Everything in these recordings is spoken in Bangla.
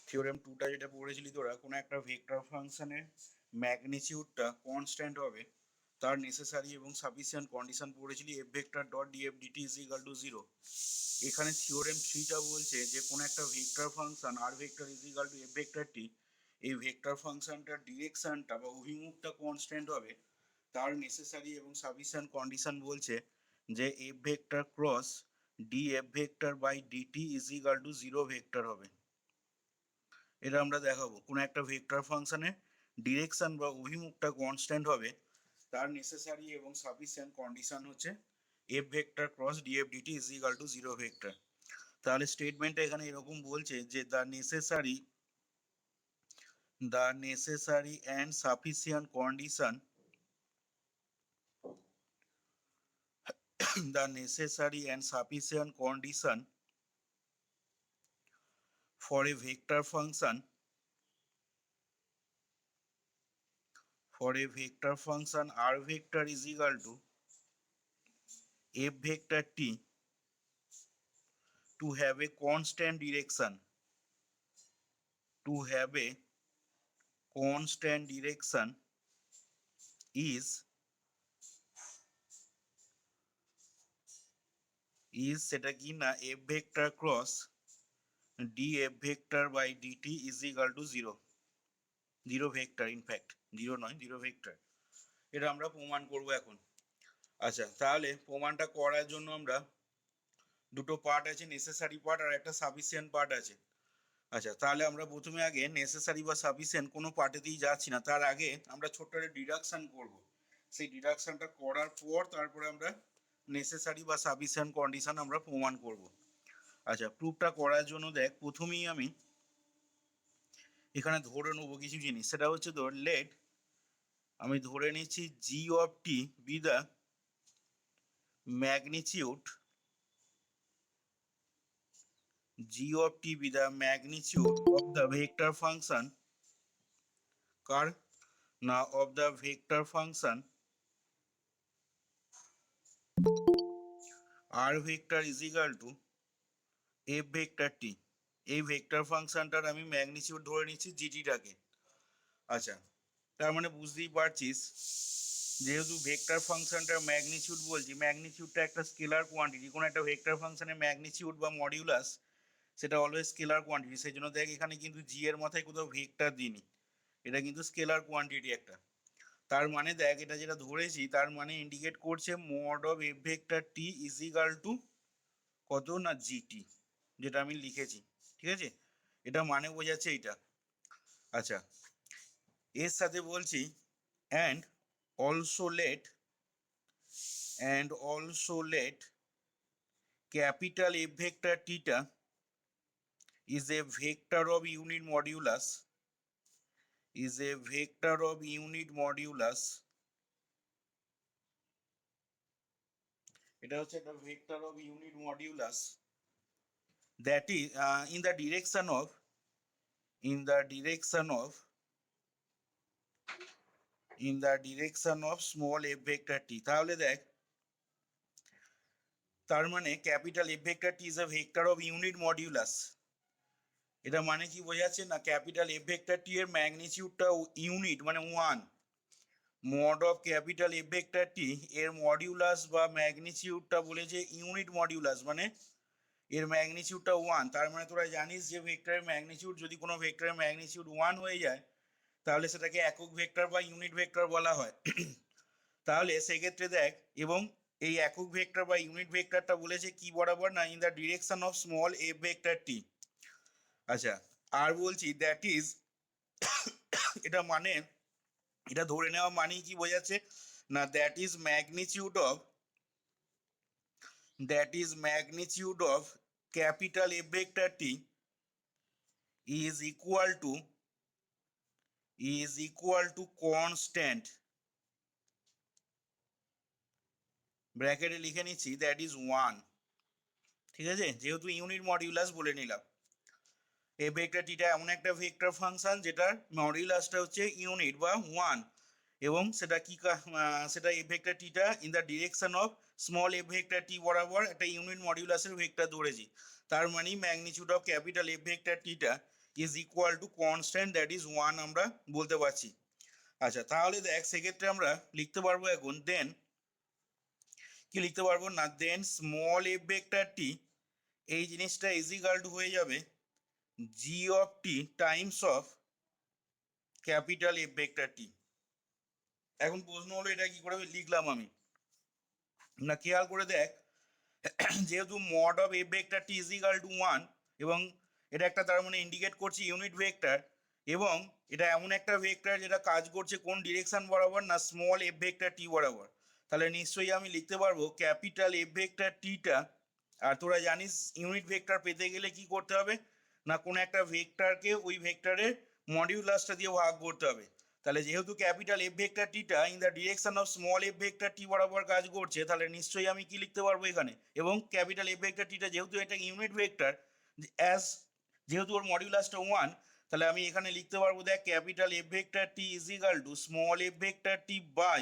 থিওরেম 2টা যেটা পড়েছিলি তোরা, কোনো একটা ভেক্টর ফাংশনের ম্যাগনিটিউডটা কনস্ট্যান্ট হবে তার নেসেসারি এবং সাফিসিয়েন্ট কন্ডিশন পড়েছিলি F vector dot DF DT is equal to 0। এখানে থিওরেম 3টা বলছে যে কোনো একটা vector function R vector is equal to F vector টি, এই ভেক্টর ফাংশনটার ডিরেকশনটা বা অভিমুখটা কনস্ট্যান্ট হবে তার নেসেসারি এবং সাফিসিয়েন্ট কন্ডিশন বলছে যে F vector cross d F vector by dt is equal to 0 vector হবে। এটা আমরা দেখাবো কোনো একটা ভেক্টর ফাংশনের ডিরেকশন বা অভিমুখটা কনস্ট্যান্ট হবে তার নেসেসারি এবং সাফিসিয়েন্ট কন্ডিশন হচ্ছে F vector cross df DT is equal to 0 vector. তাহলে স্টেটমেন্টটা এখানে এরকম বলছে যে the necessary and sufficient condition the necessary and sufficient condition for a vector function r vector is equal to f vector t to have a constant direction is সেটা কি না f vector cross df vector by dt is equal to 0 vector, in fact 0 নয় 0 ভেক্টর। এটা আমরা প্রমাণ করব এখন। আচ্ছা, তাহলে প্রমাণটা করার জন্য আমরা দুটো পার্ট আছে, নেসেসারি পার্ট আর একটা সাফিসিয়েন্ট পার্ট আছে। আচ্ছা, তাহলে আমরা প্রথমে আগে নেসেসারি বা সাফিসিয়েন্ট কোনো পার্টেতেই যাচ্ছি না, তার আগে আমরা ছোট্ট একটা ডিডাকশন করব। সেই ডিডাকশনটা করার পর তারপরে আমরা নেসেসারি বা সাফিসিয়েন্ট কন্ডিশন আমরা প্রমাণ করব। আচ্ছা, প্রুফটা করার জন্য দেখ প্রথমেই আমি এখানে ধরে নেবো কিছু জিনিস, সেটা হচ্ছে ধর লেট আমি ধরে নিচ্ছি g of t be the magnitude of the vector function কার না of the vector function r vector is equal to f vector t। এই ভেক্টর ফাংশনটার আমি ম্যাগনিটিউড ধরে নিচ্ছি জিটিটাকে। আচ্ছা, তার মানে বুঝতেই পারছিস যেহেতু ভেক্টর ফাংশনটার ম্যাগনিটিউড বলছি, ম্যাগনিটিউডটা একটা স্কেলার কোয়ান্টিটি, কোনো একটা ভেক্টর ফাংশনের ম্যাগনিটিউড বা মডিউলাস সেটা অলওয়েজ স্কেলার কোয়ান্টিটি। সেই জন্য দেখ এখানে কিন্তু জি এর মাথায় কোথাও ভেক্টর দিইনি, এটা কিন্তু স্কেলার কোয়ান্টিটি একটা। তার মানে দেখ এটা যেটা ধরেছি তার মানে ইন্ডিকেট করছে mod of f vector T is equal two কত না জিটি, যেটা আমি লিখেছি। ঠিক আছে, এটা মানে বোঝাচ্ছে এইটা। আচ্ছা, এর সাথে বলছি and also let capital F vector টিটা is a vector of unit modulus এটা হচ্ছে একটা vector of unit modulus that is in the direction of small f vector t। তাহলে দেখ তার মানে capital F vector T is A vector of unit modulus. এটা মানে কি বোঝাচ্ছে না ক্যাপিটাল এফ ভেক্টর টি এর ম্যাগনিটিউডটা ইউনিট মানে 1, mod of capital F vector t এর মডিউলাস বা ম্যাগনিটিউডটা বলেছে ইউনিট মডিউলাস, মানে এর ম্যাগনিটিউডটা 1। তার মানে তোরা জানিস যে ভেক্টরের ম্যাগনিটিউড যদি কোনো ভেক্টরের ম্যাগনিটিউড 1 হয়ে যায় তাহলে সেটাকে একক ভেক্টর বা ইউনিট ভেক্টর বলা হয়। তাহলে সেক্ষেত্রে দেখ, এবং এই একক ভেক্টর বা ইউনিট ভেক্টরটা বলেছে কি বরাবর না in the direction of small F vector t. আচ্ছা, আর বলছি দ্যাট ইজ এটা মানে এটা ধরে নেওয়া মানেই কি বোঝাচ্ছে না that is magnitude of capital F vector T is equal to constant, ব্র্যাকেটে লিখে নিচ্ছি দ্যাট ইজ 1। ঠিক আছে, যেহেতু ইউনিট মডিউলাস বলে নিলাম। এই ভেক্টর টিটা এমন একটা ভেক্টর ফাংশন যেটার মডিউলাসটা হচ্ছে ইউনিট বা 1, এবং সেটা কি সেটা এই ভেক্টর টিটা in the direction of small F vector t বরাবর একটা ইউনিট মডিউলাসের ভেক্টর ধরেছি। তার মানে magnitude of capital F vector টিটা is equal to constant that is 1 আমরা বলতে পারছি। আচ্ছা তাহলে দেখ সেক্ষেত্রে আমরা লিখতে পারবো এখন দেন কি লিখতে পারবো না, দেন স্মল এফ ভেক্টর টি এই জিনিসটা ইজ ইকুয়াল টু হয়ে যাবে g of t times of capital F vector t. এখন প্রশ্ন হলো এটা কি করে লিখলাম আমি, না খেয়াল করে দেখ যেহেতু mod of f vector T is equal two 1 এবং এটা একটা তার মানে ইন্ডিকেট করছে ইউনিট ভেক্টর, এবং এটা এমন একটা ভেক্টর যেটা কাজ করছে কোন ডিরেকশন বরাবর, না স্মল এফ ভেক্টর টি বরাবর, তাহলে নিশ্চয়ই আমি লিখতে পারবো ক্যাপিটাল এফ ভেক্টর টিটা। আর তোরা জানিস ইউনিট ভেক্টর পেতে গেলে কি করতে হবে, না কোনো একটা ভেক্টরকে ওই ভেক্টরের মডিউলাসটা দিয়ে ভাগ করতে হবে। তাহলে যেহেতু ক্যাপিটাল এফ ভেক্টর টিটা in the direction of small F vector t বরাবর কাজ করছে, তাহলে নিশ্চয়ই আমি কি লিখতে পারবো এখানে, এবং ক্যাপিটাল এফ ভেক্টর টিটা যেহেতু এটা ইউনিট ভেক্টর অ্যাজ যেহেতু ওর মডিউলাসটা 1, তাহলে আমি এখানে লিখতে পারবো দেখ capital F vector T is equal to small F vector T by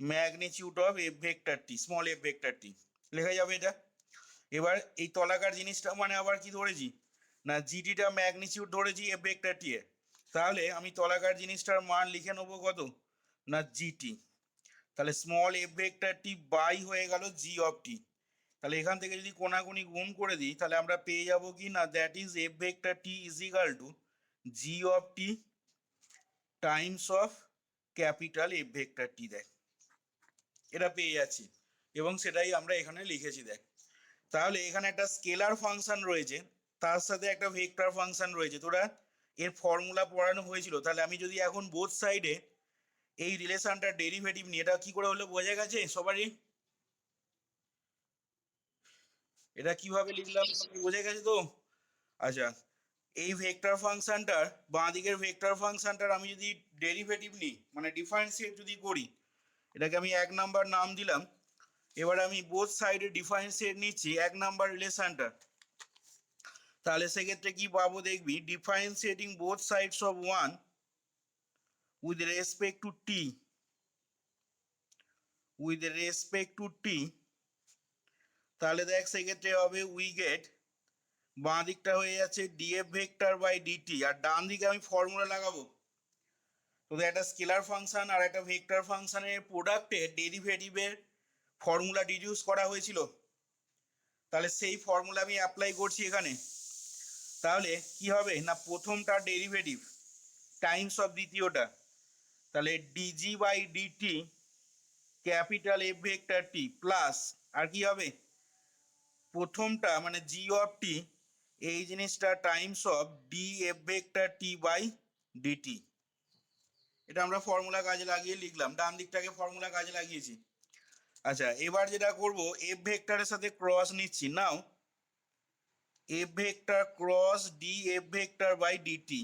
magnitude of f vector t, small F vector t লেখা যাবে এটা। এবার এই তলাকার জিনিসটা মানে আবার কি ধরেছি, না জিটিটা ম্যাগনিটিউড ধরেছি এফ ভেক্টর টি এর, তাহলে আমি তলাকার জিনিসটার মান লিখে নেবো কত, না জিটি, তাহলে small F vector T by হয়ে গেল জি অফ টি। তাহলে এখান থেকে যদি কোনাকুনি গুণ করে দিই তাহলে আমরা পেয়ে যাব কি, না that is f vector T is equal to g of t times of capital F vector t. দেখ এটা পেয়ে যাচ্ছি এবং সেটাই আমরা এখানে লিখেছি। দেখ তাহলে এখানে একটা স্কেলার ফাংশন রয়েছে, তার সাথে একটা ভেক্টর ফাংশন রয়েছে, তোরা এর ফর্মুলা পড়ানো হয়েছিল। তাহলে আমি যদি এখন বোথ সাইডে এই রিলেশনটার ডেরিভেটিভ নিয়ে, এটা কি করে হলো বোঝা গেছে সবারই, এটা কিভাবে লিখলাম বোঝা গেছে তো। আচ্ছা এই ভেক্টর ফাংশনটার বাঁ দিকের ভেক্টর ফাংশনটার আমি যদি ডেরিভেটিভ নিই মানে ডিফারেন্সিয়েট যদি করি, এটাকে আমি 1 নাম্বার নাম দিলাম। এবার আমি বোথ সাইডে ডিফারেন্সিয়েট নিচ্ছি 1 নাম্বার রিলেশনটা, তাহলে সেক্ষেত্রে কি পাবো দেখবি, differentiating both sides of 1 with respect to t, with respect to t, তাহলে দেখ সেক্ষেত্রে হবে উই গেট বাঁ দিকটা হয়ে যাচ্ছে ডিএফ ভেক্টর বাই ডিটি, আর ডান দিকে আমি ফর্মুলা লাগাবো। তো একটা স্কেলার ফাংশন আর একটা ভেক্টর ফাংশনের প্রোডাক্টের ডেরিভেটিভের ফর্মুলা ডিডিউস করা হয়েছিল, তাহলে সেই ফর্মুলা আমি অ্যাপ্লাই করছি এখানে। তাহলে কি হবে না প্রথমটার ডেরিভেটিভ টাইমস অফ দ্বিতীয়টা, তাহলে dg by dt capital F vector t plus আর কি হবে প্রথমটা মানে জি অফ টি এই জিনিসটা times of d F vector T by dt. এটা আমরা ফর্মুলা কাজে লাগিয়ে লিখলাম, ডান দিকটাকে ফর্মুলা কাজে লাগিয়েছি। আচ্ছা এবার যেটা করব এফ ভেক্টরের সাথে ক্রস নিচ্ছি, now f vector cross d F vector by dt.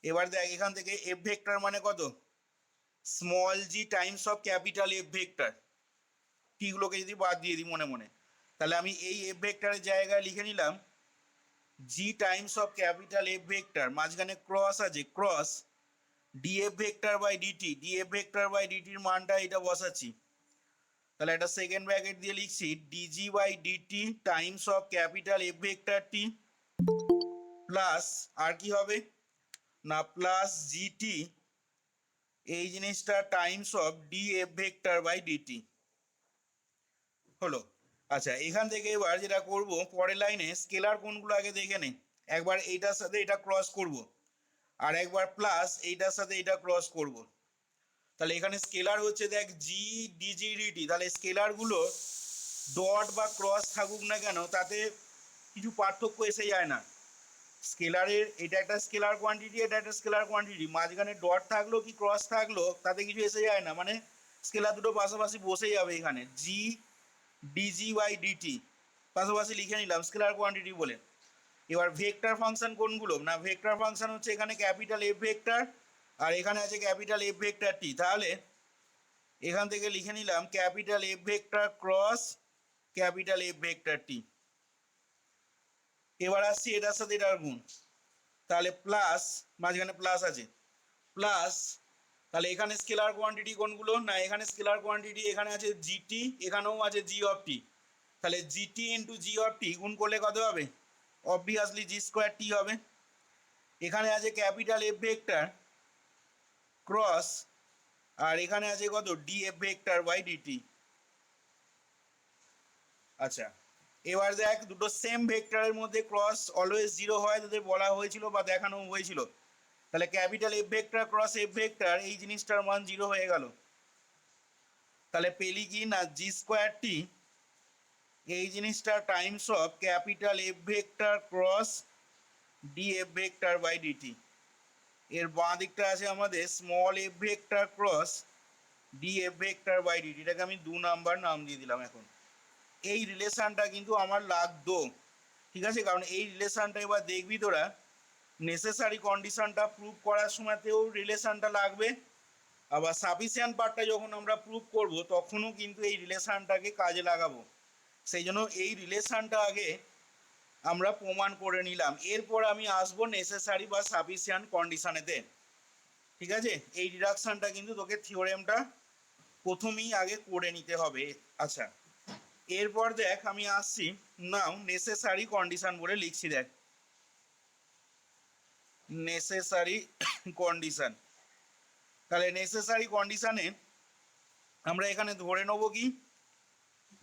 এবার দেখ এখান থেকে এফ ভেক্টর মানে কত, small g times of capital F vector, টিগুলোকে যদি বাদ দিয়ে দিই মনে মনে, তাহলে আমি এই এফ ভেক্টরের জায়গায় লিখে নিলাম g times of capital F vector, মাঝখানে ক্রস আছে cross df vector by dt, df vector by ডিটির মানটা এটা বসাচ্ছি, তাহলে একটা সেকেন্ড ব্র্যাকেট দিয়ে লিখছি dg by dt times of capital F vector t plus আর কি হবে না প্লাস জিটি এই জিনিসটা times of d F vector by dt হলো। আচ্ছা এখান থেকে এবার যেটা করব পরের লাইনে স্কেলার কোনগুলো আগে দেখে নে, একবার এইটার সাথে এটা ক্রস করব আর একবার প্লাস এইটার সাথে এটা ক্রস করব, তাহলে এখানে স্কেলার হচ্ছে দেখ জি ডিজি ডিটি, তাহলে স্কেলারগুলো ডট বা ক্রস থাকুক না কেন তাতে কিছু পার্থক্য এসে যায় না। স্কেলারের এটা একটা স্কেলার কোয়ান্টিটি, এটা একটা স্কেলার কোয়ান্টিটি, মাঝখানে ডট থাকলো কি ক্রস থাকলো তাতে কিছু এসে যায় না, মানে স্কেলার দুটো পাশাপাশি বসে যাবে। এখানে জি ডিজি বাই ডিটি পাশাপাশি লিখে নিলাম স্কেলার কোয়ান্টিটি বলে। এবার ভেক্টর ফাংশন কোনগুলো, না ভেক্টর ফাংশন হচ্ছে এখানে ক্যাপিটাল এফ ভেক্টর আর এখানে আছে ক্যাপিটাল এফ ভেক্টর টি, তাহলে এখান থেকে লিখে নিলাম capital F vector cross capital F vector t. এবার আসছি এটার সাথে এটার গুণ, তাহলে প্লাস মাঝখানে প্লাস আছে প্লাস, তাহলে এখানে স্কেলার কোয়ান্টিটি কোনগুলো, না এখানে স্কেলার কোয়ান্টিটি এখানে আছে জিটি এখানেও আছে জি অফ টি, তাহলে জিটি ইন্টু জি অফ টি গুণ করলে কত হবে, অবভিয়াসলি জি স্কোয়ার টি হবে। এখানে আছে ক্যাপিটাল এফ ভেক্টর ক্রস, আর এখানে আছে কত d F vector by dt. আচ্ছা, এবার দেখ দুটো সেম ভেক্টরের মধ্যে ক্রস অলওয়েজ জিরো হয়, তোদের বলা হয়েছিল বা দেখানো হয়েছিল। তাহলে capital F vector cross F vector এই জিনিসটার মান জিরো হয়ে গেল। তাহলে পেলি কি না জি স্কোয়ার টি এই জিনিসটা times of capital F vector cross d F vector by dt. এর বাঁ দিকটা আছে আমাদের small F vector cross d F vector by dt, এটাকে আমি 2 নাম্বার নাম দিয়ে দিলাম। এখন এই রিলেশনটা কিন্তু আমার লাগতো, ঠিক আছে, কারণ এই রিলেশনটা এবার দেখবি তোরা নেসেসারি কন্ডিশনটা প্রুভ করার সময়তেও রিলেশনটা লাগবে, আবার সাফিসিয়েন্ট পার্টটা যখন আমরা প্রুভ করব তখনও কিন্তু এই রিলেশনটাকে কাজে লাগাবো। সেই জন্য এই রিলেশনটা আগে আমরা প্রমাণ করে নিলাম, এরপর আমি আসবো নেসেসারি বা সাফিসিয়েন্ট কন্ডিশনেতে। ঠিক আছে, এই ডিডাকশনটা কিন্তু তোকে থিওরেমটা প্রথমেই আগে করে নিতে হবে। আচ্ছা, এরপর দেখ আমি আসছি নাও নেসেসারি কন্ডিশন বলে লিখছি। দেখ নেসেসারি কন্ডিশন, তাহলে নেসেসারি কন্ডিশনে আমরা এখানে ধরে নেব কি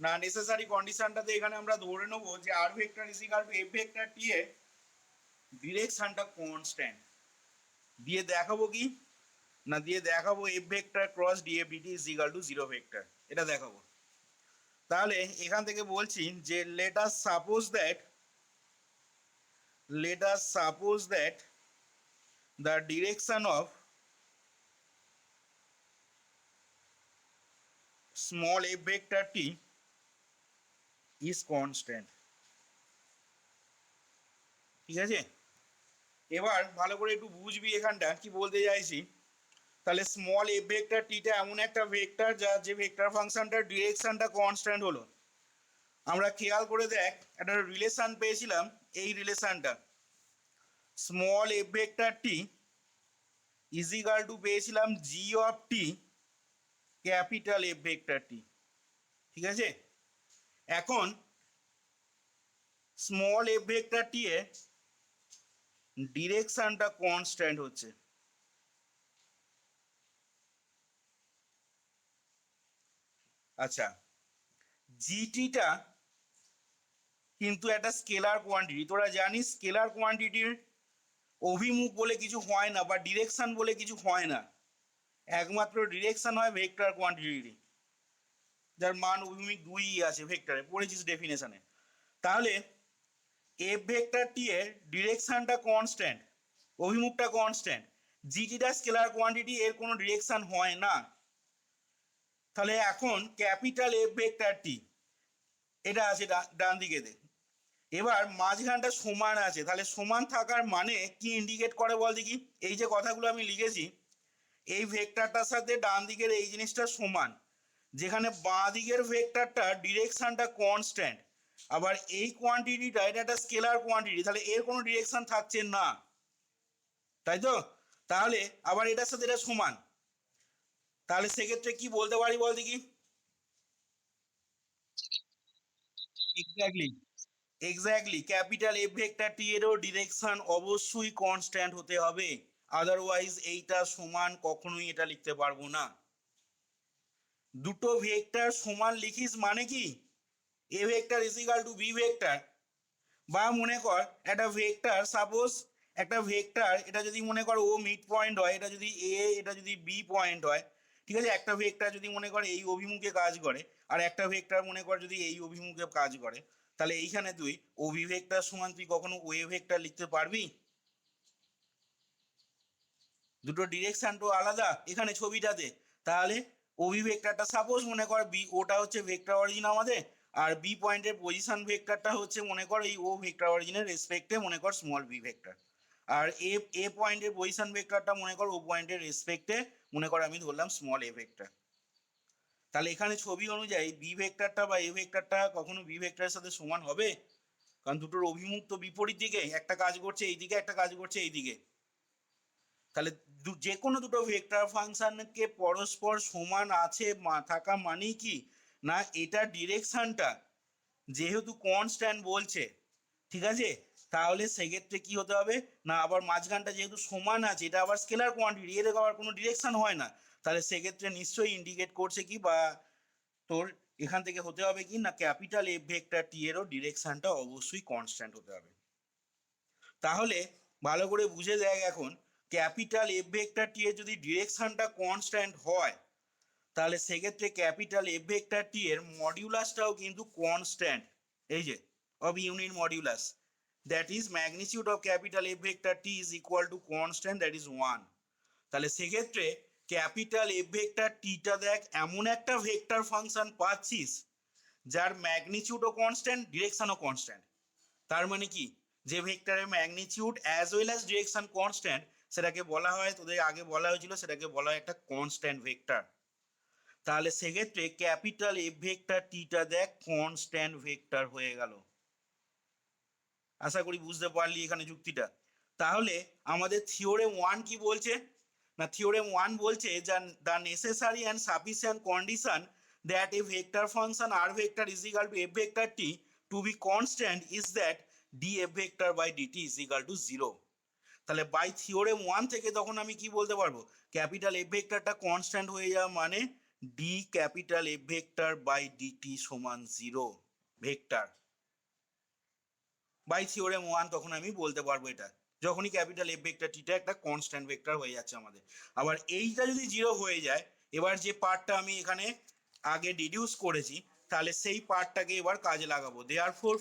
না, নেসেসারি কন্ডিশনটাতে এখানে আমরা ধরে নেব যে r vector is equal to F vector t এর ডিরেকশনটা কনস্ট্যান্ট। দিয়ে দেখাবো কি না, দিয়ে দেখাবো f vector cross df DT is equal to zero vector, এটা দেখাবো। তাহলে এখান থেকে বলছি যে let us suppose that the direction of small f vector t is constant। ঠিক আছে, এবার ভালো করে একটু বুঝবি এখানটা কি বলতে চাইছি। তাহলে স্মল এফ ভেক্টর টিটা এমন একটা ভেক্টর যা যে ভেক্টর ফাংশনটার ডিরেকশনটা কনস্ট্যান্ট হলো। আমরা খেয়াল করে দেখ একটা রিলেশন পেয়েছিলাম, এই রিলেশনটা small F vector T is equal to পেয়েছিলাম g of t capital F vector t. ঠিক আছে, এখন স্মল এফ ভেক্টর টি এ ডিরেকশনটা কনস্ট্যান্ট হচ্ছে। আচ্ছা, জিটিটা কিন্তু একটা স্কেলার কোয়ান্টিটি, তোরা জানিস স্কেলার কোয়ান্টিটির অভিমুখ বলে কিছু হয় না বা ডিরেকশন বলে কিছু হয় না, একমাত্র ডিরেকশন হয় ভেক্টর কোয়ান্টিটির যার মান অভিমুখ 2 আছে ভেক্টরে, পড়েছিস ডেফিনেশনে। তাহলে এফ ভেক্টর টি এর ডিরেকশনটা কনস্ট্যান্ট, অভিমুখটা কনস্ট্যান্ট, জিটিটা স্কেলার কোয়ান্টিটি, এর কোনো ডিরেকশন হয় না। তাহলে এখন ক্যাপিটাল এফ ভেক্টর টি এটা আছে ডান দিকে দেখ, এবার মাঝখানটা সমান আছে, তাহলে সমান থাকার মানে কি ইন্ডিকেট করে বল দেখি। এই যে কথাগুলো আমি লিখেছি এই ভেক্টরটার সাথে ডান দিকের এই জিনিসটা সমান, যেখানে বাঁ দিকের ভেক্টরটা ডিরেকশনটা কনস্ট্যান্ট, আবার এই কোয়ান্টিটিটা এটা একটা স্কেলার কোয়ান্টিটি, তাহলে এর কোনো ডিরেকশন থাকছে না, তাই তো। তাহলে আবার এটার সাথে এটা সমান, তাহলে সেক্ষেত্রে কি বলতে পারি বল দেখি। এক্স্যাক্টলি ক্যাপিটাল এফ ভেক্টর টি এরও ডিরেকশন অবশ্যই কনস্ট্যান্ট হতে হবে, আদারওয়াইজ এইটা সমান কখনোই এটা লিখতে পারবো না। দুটো ভেক্টর সমান লিখিস মানে কি A vector is equal to B vector, বা মনে কর একটা ভেক্টর সাপোজ একটা ভেক্টর এটা যদি মনে কর ও মিড পয়েন্ট হয়, এটা যদি এ এটা যদি বি পয়েন্ট হয়, ঠিক আছে, একটা ভেক্টর যদি মনে কর এই অভিমুখে কাজ করে আর একটা ভেক্টর মনে কর যদি এই অভিমুখে কাজ করে, তাহলে এইখানে তুই ও বি ভেক্টর সমান তুই কখনো ও এ ভেক্টর লিখতে পারবি? দুটো ডিরেকশন তো আলাদা এখানে ছবিটাতে। তাহলে ও বি ভেক্টরটা সাপোজ মনে কর বি, ওটা হচ্ছে ভেক্টর অরিজিন আমাদের, আর বি পয়েন্টের পজিশন ভেক্টরটা হচ্ছে মনে কর এই ও ভেক্টর অরিজিনের রেসপেক্টে মনে কর স্মল বি ভেক্টর, আর এ পয়েন্টের পজিশন ভেক্টরটা মনে কর ও পয়েন্টের রেসপেক্টে মনে কর আমি ধরলাম স্মল এ ভেক্টর। তাহলে এখানে ছবি অনুযায়ী বি ভেক্টরটা বা এ ভেক্টরটা কখনো বি ভেক্টরের সাথে সমান হবে? কারণ দুটোর অভিমুখ তো বিপরীত দিকে, একটা কাজ করছে এই দিকে একটা কাজ করছে এই দিকে। তাহলে যে কোনো দুটো ভেক্টর ফাংশনকে পরস্পর সমান আছে থাকা মানেই কি না এটা ডিরেকশনটা যেহেতু কনস্ট্যান্ট বলছে, ঠিক আছে, তাহলে সেক্ষেত্রে কি হতে হবে না, আবার মাঝখানটা যেহেতু সমান আছে, এটা আবার স্কেলার কোয়ান্টিটি, এর আবার কোনো ডিরেকশন হয় না, তাহলে সেক্ষেত্রে নিশ্চয়ই ইন্ডিকেট করছে কি, বা তোর এখান থেকে হতে হবে কি না, ক্যাপিটাল এফ ভেক্টর টি এরও ডিরেকশনটা অবশ্যই কনস্ট্যান্ট হতে হবে। তাহলে ভালো করে বুঝে দেখ, এখন ক্যাপিটাল এফ ভেক্টর টি এর যদি ডিরেকশনটা কনস্ট্যান্ট হয়, তাহলে সেক্ষেত্রে ক্যাপিটাল এফ ভেক্টর টি এর মডিউলাসটাও কিন্তু কনস্ট্যান্ট, এই যে of unit modulus, that is magnitude of capital F vector T is equal to constant, that is 1। তাহলে সেক্ষেত্রে ক্যাপিটাল এফ ভেক্টর টিটা দেখ এমন একটা ভেক্টর ফাংশন পাচ্ছিস যার ম্যাগনিটিউডও কনস্ট্যান্ট, ডিরেকশনও কনস্ট্যান্ট। তার মানে কি, যে ভেক্টরের magnitude as well as direction constant, সেটাকে বলা হয়, তোদের আগে বলা হয়েছিল, সেটাকে বলা হয় একটা কনস্ট্যান্ট ভেক্টর। তাহলে সেক্ষেত্রে ক্যাপিটাল এফ ভেক্টর টিটা দেখ কনস্ট্যান্ট ভেক্টর হয়ে গেল। আশা করি বুঝতে পারলি এখানে যুক্তিটা। তাহলে আমাদের থিওরেম 1 কি বলছে না, থিওরেম 1 বলছে the necessary and sufficient condition that a vector function R vector is equal to F vector t to be constant is that d F vector by dt is equal to 0। তাহলে বাই থিওরেম 1 থেকে তখন আমি কি বলতে পারবো, ক্যাপিটাল এফ ভেক্টরটা কনস্ট্যান্ট হয়ে যাওয়া মানে d capital F vector by dt সমান 0 ভেক্টর। বাই থিওরেম 1 তখন আমি বলতে পারবো এটা, যখনই ক্যাপিটাল এফ ভেক্টর টিটা একটা কনস্ট্যান্ট ভেক্টর হয়ে যাচ্ছে আমাদের। আবার এইটা যদি 0 হয়ে যায়, এবার যে পার্টটা আমি এখানে আগে ডিডিউস করেছি, তাহলে সেই পার্টটাকে এবার কাজে লাগাবো। দেয়ারফর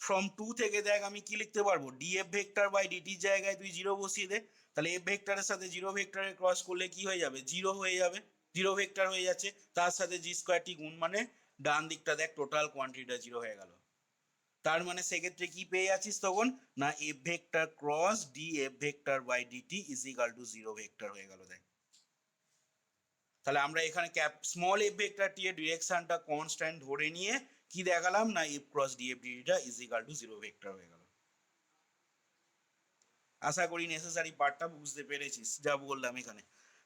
ফ্রম টু থেকে দেখ আমি কি লিখতে পারবো, ডি এফ ভেক্টর বাই ডিটির জায়গায় তুই 0 বসিয়ে দে। তাহলে এফ ভেক্টরের সাথে 0 ভেক্টরের ক্রস করলে কি হয়ে যাবে, 0 হয়ে যাবে, 0 ভেক্টর হয়ে যাচ্ছে, তার সাথে জি স্কোয়ারটি গুণ, মানে ডান দিকটা দেখ টোটাল কোয়ান্টিটিটা 0 হয়ে গেল। তার মানে সেক্ষেত্রে কি পেয়ে যাচ্ছিস তখন না, F vector cross d F vector by dt is equal to 0 vector হয়ে গেল। দেখ তাহলে আমরা এখানে স্মল এফ ভেক্টর টি এর ডিরেকশনটা কনস্ট্যান্ট ধরে নিয়ে কি দেখালাম না, এফ ক্রস ডি এফ ডিটিটা ইজ ইকাল টু 0 ভেক্টর হয়ে গেল। আশা করি নেসেসারি পার্টটা বুঝতে পেরেছিস যা বললাম এখানে।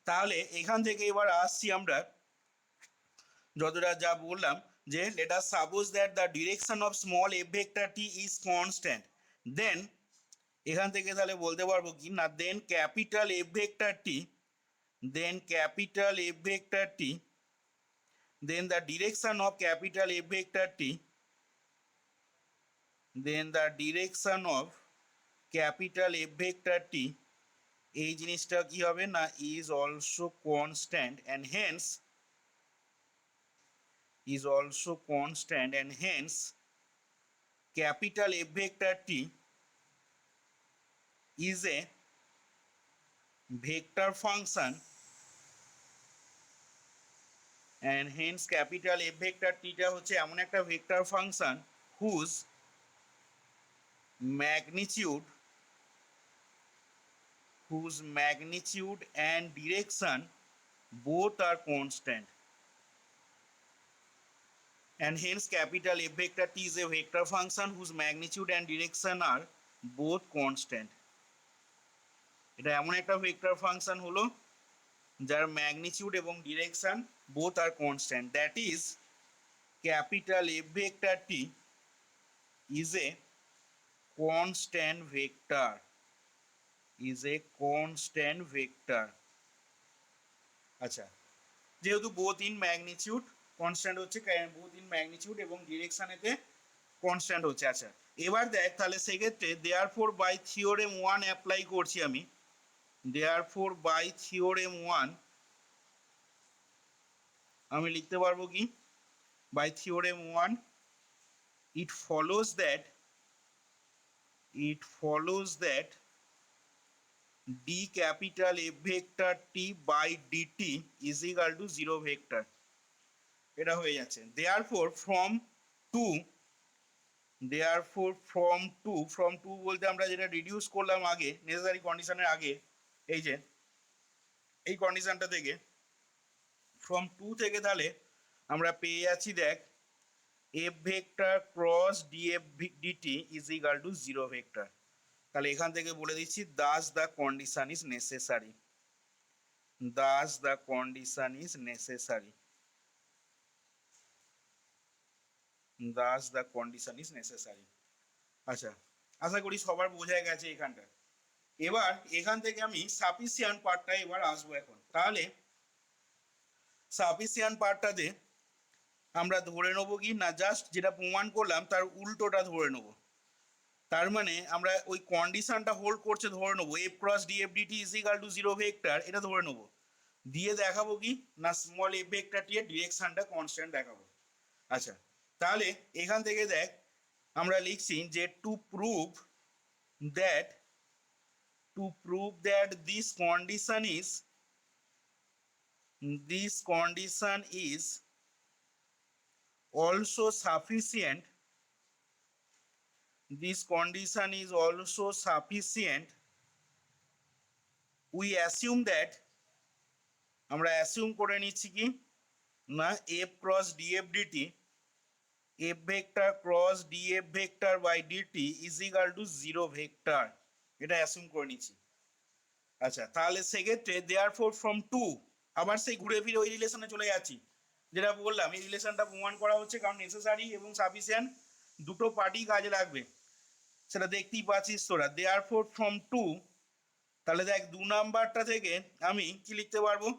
তাহলে এখান থেকে এবার আসছি আমরা যতটা যা বললাম, যে let us suppose that the direction of small F vector T is constant, then এখান থেকে তাহলে বলতে পারবো কি না, then capital F vector t, then capital F vector t, then the direction of capital F vector t, then the direction of capital F vector টি, এই জিনিসটা কি হবে না, is also constant and hence is also constant, and hence capital F vector T is a vector function, and hence capital F vector T টা হচ্ছে এমন একটা vector function whose magnitude and direction both are constant, and hence capital F vector T is a vector function whose magnitude and direction are both constant. এটা এমন একটা ভেক্টর ফাংশন হলো যার ম্যাগনিটিউড এবং direction both are constant, that is capital F vector T is a constant vector, is a constant vector. আচ্ছা, যেহেতু বোথ ইন ম্যাগনিটিউড কনস্ট্যান্ট হচ্ছে, বোথ ইন ম্যাগনিটিউড এবং ডিরেকশনেতে কনস্ট্যান্ট হচ্ছে। আচ্ছা এবার দেখ, তাহলে সেক্ষেত্রে দেয়ারফর বাই থিওরেম 1 অ্যাপ্লাই করছি আমি, দেয়ারফর বাই থিওরেম 1 আমি লিখতে পারবো কি, by theorem 1 it follows that d capital F vector t by dt is equal to 0 vector, এটা হয়ে যাচ্ছে। therefore from 2 বলতে আমরা যেটা রিডিউস করলাম আগে নেসেসারি কন্ডিশনের আগে, এই যে এই কন্ডিশনটা থেকে from 2 থেকে তাহলে আমরা পেয়ে যাচ্ছি দেখ F vector cross df DT is equal to 0 vector. তাহলে এখান থেকে বলে দিচ্ছি thus the condition is necessary, thus the condition is necessary, thus the condition is necessary. আচ্ছা আশা করি সবার বোঝা গেছে এখানটা। এবার এখান থেকে আমি সাফিসিয়েন্ট পার্টটা এবার আসবো এখন। তাহলে সাফিসিয়েন্ট পার্টটাতে আমরা ধরে নেবো কি না, জাস্ট যেটা প্রমাণ করলাম তার উল্টোটা ধরে নেবো। তার মানে আমরা ওই কন্ডিশনটা হোল্ড করছে ধরে নেবো, F cross df DT is equal to zero vector, এটা ধরে নেবো। দিয়ে দেখাবো কি না স্মল এফ ভেক্টরটি এর ডিরেকশনটা কনস্ট্যান্ট দেখাবো। আচ্ছা, তাহলে এখান থেকে দেখ আমরা লিখছি যে to prove that this condition is also sufficient, we assume that, আমরা অ্যাসিউম করে নিচ্ছি কি না F cross df dt, F vector cross df vector by dt is equal to zero vector, এটা অ্যাসিউম করে নিচ্ছি। আচ্ছা, তাহলে সেক্ষেত্রে দেয়ারফর ফ্রম টু, আবার সেই ঘুরে ফিরে ওই রিলেশনে চলে যাচ্ছি যেটা বললাম। এই রিলেশনটা প্রমাণ করা হচ্ছে কারণ নেসেসারি এবং সাফিসিয়েন্ট দুটো পার্টি কাজে লাগবে, সেটা দেখতেই পাচ্ছিস তোরা। দেয়ারফর ফ্রম টু, তাহলে দেখ 2 নাম্বারটা থেকে আমি কি লিখতে পারবো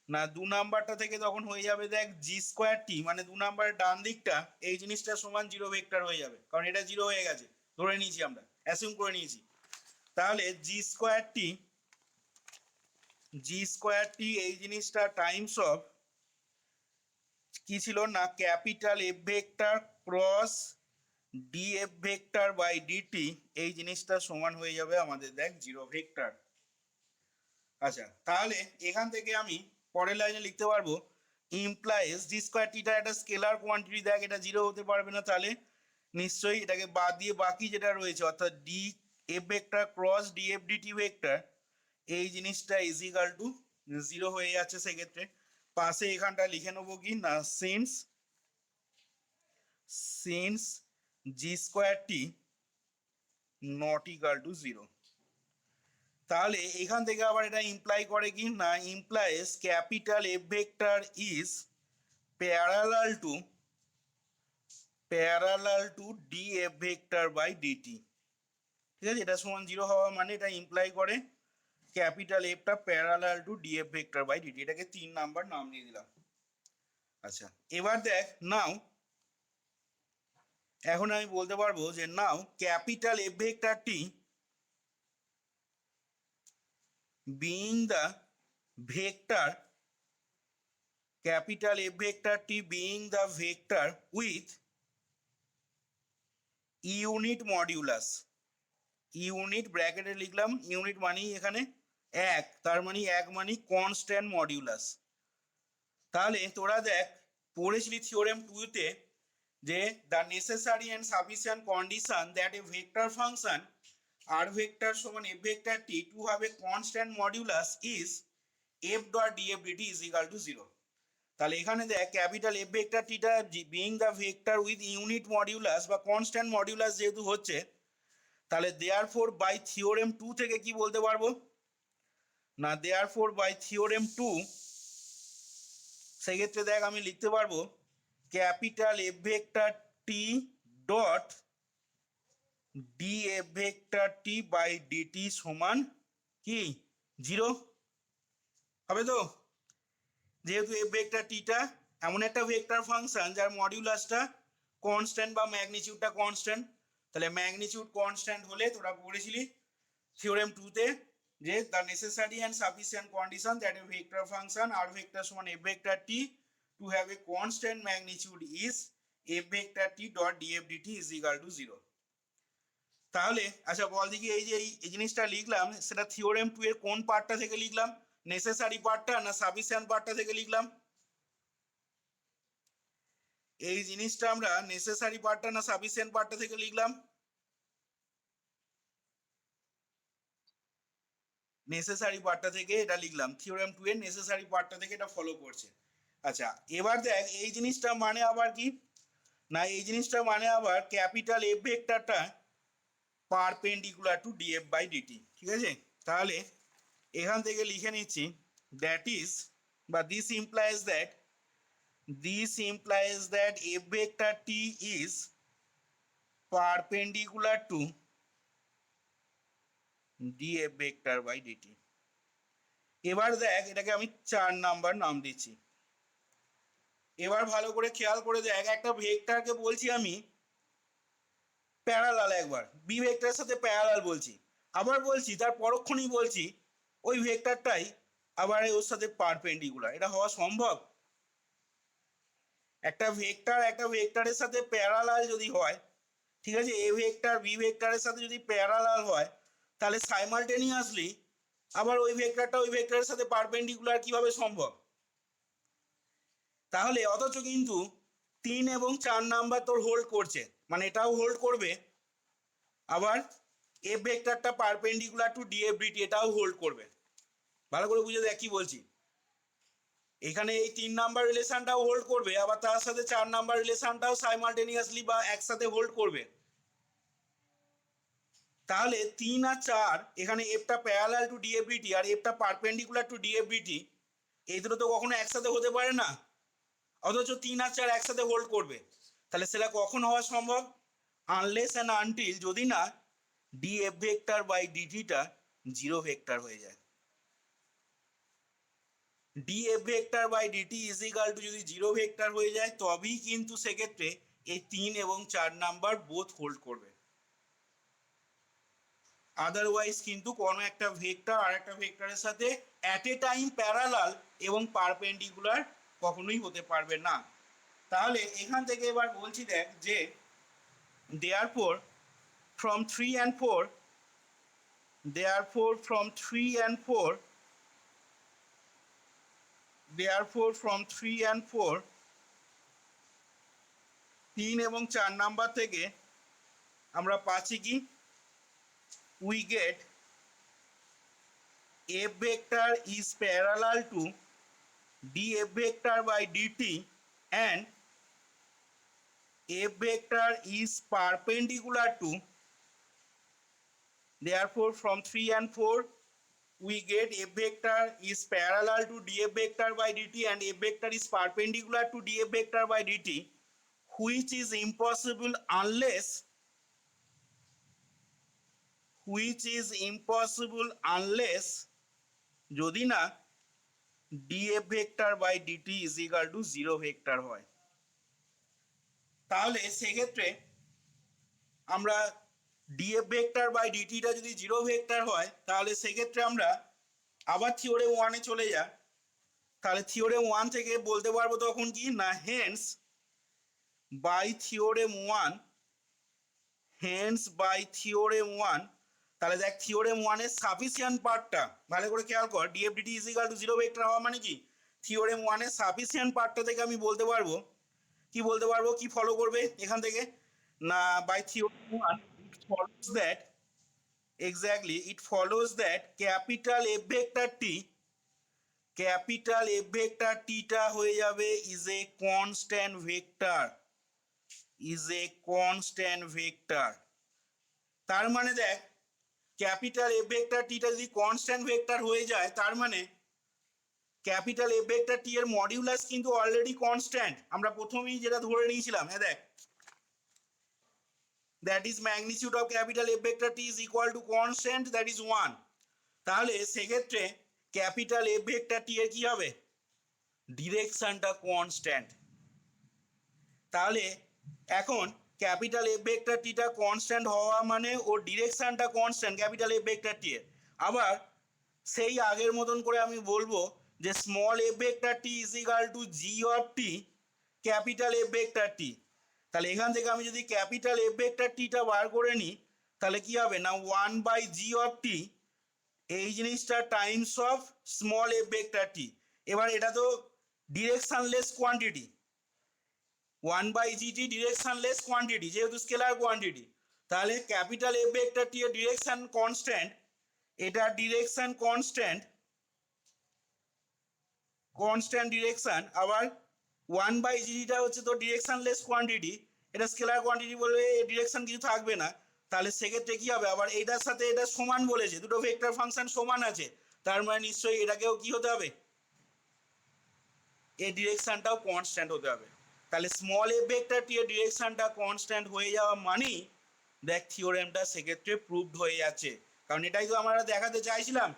না, 2 নাম্বারটা থেকে তখন হয়ে যাবে দেখ জি স্কোয়ার টি, মানে 2 নাম্বারের ডান দিকটা এই জিনিসটা সমান জিরো ভেক্টর হয়ে যাবে, কারণ এটা জিরো হয়ে গেছে ধরে নিয়েছি, আমরা অ্যাসিউম করে নিয়েছি। তাহলে জি স্কোয়ার টি এই জিনিসটা টাইমস অফ কি ছিল না capital F vector cross d F vector by dt, এই জিনিসটা সমান হয়ে যাবে আমাদের দেখ জিরো ভেক্টর। আচ্ছা, তাহলে এখান থেকে আমি পরের লাইনে লিখতে পারবো ইমপ্লাইজ জি স্কোয়ার টিটা একটা স্কেলার কোয়ান্টিটি, দেখ এটা জিরো হতে পারবে না, তাহলে নিশ্চয়ই এটাকে বাদ দিয়ে বাকি যেটা রয়েছে অর্থাৎ d F vector cross d F dt vector, এই জিনিসটা ইজ ইকাল টু জিরো হয়ে যাচ্ছে। সেক্ষেত্রে পাশে এখানটা লিখে নেবো কি না since G square T not equal to zero. তাহলে এখান থেকে আবার এটা ইমপ্লাই করে কি না implies capital F vector is parallel to D F vector by dt. ঠিক আছে, এটা সমান জিরো হওয়া মানে এটা ইমপ্লাই করে ক্যাপিটাল এফটা parallel to D F vector by dt, এটাকে 3 নাম্বার নাম দিয়ে দিলাম। আচ্ছা, এবার দেখ নাও এখন আমি বলতে পারবো যে নাও ক্যাপিটাল এফ ভেক্টরটি being the vector, capital F vector T being the vector with unit modulus, unit ব্র্যাকেটে লিখলাম, ইউনিট মানেই এখানে এক, তার মানে এক মানে কনস্ট্যান্ট মডিউলাস। তাহলে তোরা দেখ পড়েছিলি থিওরেম 2 তে যে the necessary and sufficient condition that a vector function R vector সমান f vector t to have a constant modulus is f dot DF DT is equal to zero. তাহলে এখানে দেখ ক্যাপিটাল এফ ভেক্টর টিটা being the vector with unit modulus বা কনস্ট্যান্ট মডিউলাস যেহেতু হচ্ছে, তাহলে দেয়ারফর বাই থিওরেম 2 থেকে কি বলতে পারবো না দেয়ারফর বাই থিওরেম 2, সেক্ষেত্রে দেখ আমি লিখতে পারবো capital F vector T dot D F vector T by dt সমান কি জিরো হবে তো, যেহেতু এফ ভেক্টর টিটা এমন একটা ভেক্টর ফাংশন যার মডিউলাসটা কনস্ট্যান্ট বা ম্যাগনিটিউডটা কনস্ট্যান্ট, তাহলে ম্যাগনিটিউড কনস্ট্যান্ট হলে তোরা পড়েছিলি থিওরেম 2 তে যে the necessary and sufficient condition that a vector function R vector সমান f vector t to have a constant magnitude is f vector T dot DF DT is equal to zero. তাহলে আচ্ছা বল দেখি এই যে এই জিনিসটা লিখলাম সেটা থিওরেম 2 এর কোন পার্টটা থেকে লিখলাম, নেসেসারি পার্টটা না সাফিসিয়েন্ট পার্টটা থেকে লিখলাম? এই জিনিসটা আমরা নেসেসারি পার্টটা না সাফিসিয়েন্ট পার্টটা থেকে লিখলাম? নেসেসারি পার্টটা থেকে এটা লিখলাম, থিওরেম 2 এর নেসেসারি পার্টটা থেকে এটা ফলো করছে। আচ্ছা, এবার দেখ এই জিনিসটা মানে আবার কি না এই জিনিসটা মানে আবার ক্যাপিটাল এফ ভেক্টরটা perpendicular to df by dt. ঠিক আছে, তাহলে এখান থেকে লিখে নিচ্ছি দ্যাট ইজ বা this implies that f vector t is perpendicular to df vector by dt. এবার দেখ এটাকে আমি 4 নাম্বার নাম দিচ্ছি। এবার ভালো করে খেয়াল করে দেখ, একটা ভেক্টরকে বলছি আমি প্যারালাল, একবার বি ভেক্টরের সাথে প্যারালাল বলছি, আবার বলছি তার পরক্ষণেই বলছি ওই ভেক্টরটাই আবার ওর সাথে পারপেন্ডিকুলার। এটা হওয়া সম্ভব? একটা ভেক্টরের সাথে প্যারালাল যদি হয়, ঠিক আছে, এ ভেক্টর বি ভেক্টরের সাথে যদি প্যারালাল হয়, তাহলে সাইমালটেনিয়াসলি আবার ওই ভেক্টরটা ওই ভেক্টরের সাথে পারপেন্ডিকুলার কিভাবে সম্ভব? তাহলে অথচ কিন্তু 3 এবং 4 নাম্বার তোর হোল্ড করছে, মানে এটাও হোল্ড করবে, আবার এফ ভেক্টরটা পারপেন্ডিকুলার টু ডিএফ ডিটি এটাও হোল্ড করবে। ভালো করে বুঝে দেখ কি বলছি। এখানে এই 3 নাম্বার রিলেশনটাও হোল্ড করবে, আবার তার সাথে 4 নাম্বার রিলেশনটাও সাইমালটেনিয়াসলি বা একসাথে হোল্ড করবে। তাহলে 3 আর 4 এখানে এফটা প্যারালাল টু ডিএফ ডিটি আর এফটা পারপেন্ডিকুলার টু ডিএফ ডিটি, এই দুটো তো কখনো একসাথে হতে পারে না, অথচ 3 আর 4 একসাথে হোল্ড করবে। তাহলে সেটা কখন হওয়া সম্ভব? আনলেস অ্যান্ড আনটিল যদি না ডিএফ ভেক্টর বাই ডিটিটা জিরো ভেক্টর হয়ে যায়। Df vector by dt is equal to যদি জিরো ভেক্টর হয়ে যায়, তবেই কিন্তু সেক্ষেত্রে এই 3 এবং 4 নাম্বার বোথ হোল্ড করবে। আদারওয়াইজ কিন্তু কোনো একটা ভেক্টর আর একটা ভেক্টরের সাথে অ্যাট এ টাইম প্যারালাল এবং পারপেন্ডিকুলার কখনোই হতে পারবে না। তাহলে এখান থেকে এবার বলছি দেখ যে therefore from 3 and 4 therefore from 3 and 4 therefore from 3 and 4 3 এবং 4 নাম্বার থেকে আমরা পাচ্ছি কি, we get f vector is parallel to df vector by dt and f vector is perpendicular to, therefore from 3 and 4 we get f vector is parallel to df vector by dt and f vector is perpendicular to df vector by dt, which is impossible unless যদি না df vector by dt is equal to 0 vector হয়। তাহলে সেক্ষেত্রে আমরা df vector by dt টা যদি 0 ভেক্টর হয়, তাহলে সেক্ষেত্রে আমরা আবার থিওরেম 1 এ চলে যা। তাহলে থিওরেম 1 থেকে বলতে পারবো তখন কি না, হেন্স বাই থিওরেম 1 তাহলে দেখ থিওরেম 1 এর সাফিসিয়েন্ট পার্টটা ভালো করে খেয়াল কর, df dt is equal two 0 vector হওয়া মানে কি, থিওরেম 1 এর সাফিসিয়েন্ট পার্টটা থেকে আমি বলতে পারবো কি ফলো করবে এখান থেকে না, by theorem 1 it follows that capital F vector t টা হয়ে যাবে is a constant vector। তার মানে দেখ ক্যাপিটাল এফ ভেক্টর টি টা যদি কনস্ট্যান্ট ভেক্টর হয়ে যায়, তার মানে ক্যাপিটাল এফ ভেক্টর টি এর মডিউলাস কিন্তু অলরেডি কনস্ট্যান্ট, আমরা প্রথমেই যেটা ধরে নিয়েছিলাম। হ্যাঁ দেখ, that is magnitude of capital F vector t is equal to constant, that is 1। তাহলে সেক্ষেত্রে ক্যাপিটাল এফ ভেক্টর টি এর কি হবে, ডিরেকশনটা কনস্ট্যান্ট। তাহলে এখন ক্যাপিটাল এফ ভেক্টর টি টা কনস্ট্যান্ট হওয়া মানে ও ডিরেকশনটা constant capital F vector t এর। আবার সেই আগের মতন করে আমি বলবো যে small F vector T is equal to g of t capital F vector t. তাহলে এখান থেকে আমি যদি ক্যাপিটাল এফ ভেক্টর টি টা বার করে নিই, তাহলে কি হবে না 1 বাই জি অফ টি এই জিনিসটা times of small F vector t. এবার এটা তো directionless quantity, 1 by gt directionless quantity যেহেতু স্কেলার কোয়ান্টিটি, তাহলে ক্যাপিটাল এফ ভেক্টর টি এর ডিরেকশন কনস্ট্যান্ট, এটা ডিরেকশন কনস্ট্যান্ট ডিরেকশন। আবার 1 বাই জিটিটা হচ্ছে তো ডিরেকশনলেস কোয়ান্টিটি, এটা স্কেলার কোয়ান্টিটি বলে ডিরেকশন কিছু থাকবে না। তাহলে সেক্ষেত্রে কি হবে, আবার এটার সাথে এটা সমান বলেছে, দুটো ভেক্টর ফাংশন সমান আছে, তার মানে নিশ্চয়ই এটাকেও কি হতে হবে, এই ডিরেকশনটাও কনস্ট্যান্ট হতে হবে। তাহলে স্মল এফ ভেক্টর টি এর ডিরেকশনটা কনস্ট্যান্ট হয়ে যাওয়া মানেই দেখ থিওরেমটা সেক্ষেত্রে প্রুভড হয়ে যাচ্ছে। কারণ এটাই তো আমরা দেখাতে চাইছিলাম।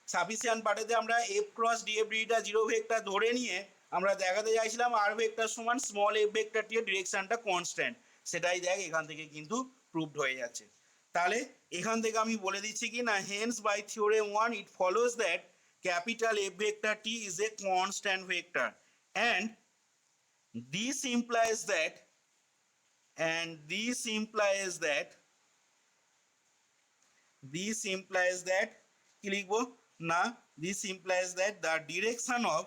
সাফিসিয়েন্ট পার্টেতে আমরা এফ ক্রস ডিএফ ডিটা জিরো ভেক্টর ধরে নিয়ে আমরা দেখাতে চাইছিলাম আর ভেক্টর সমান স্মল এফ ভেক্টরটির ডিরেকশনটা কনস্ট্যান্ট। সেটাই দেখ এখান থেকে কিন্তু প্রুভড হয়ে যাচ্ছে। তাহলে এখান থেকে আমি বলে দিচ্ছি কি না, hence by theorem 1 it follows that capital F vector T is a constant vector and this implies that this implies that কি লিখবো না, this implies that the direction of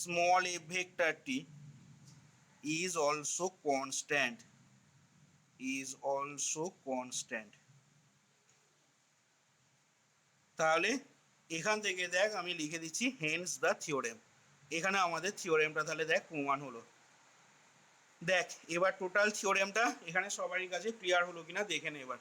small f vector t is also constant, তাহলে এখান থেকে দেখ আমি লিখে দিচ্ছি হেন্স দ্য থিওরেম। এখানে আমাদের থিওরেমটা তাহলে দেখ প্রমাণ হলো। দেখ এবার টোটাল থিওরেমটা এখানে সবারই কাছে ক্লিয়ার হলো কিনা দেখে নে এবার।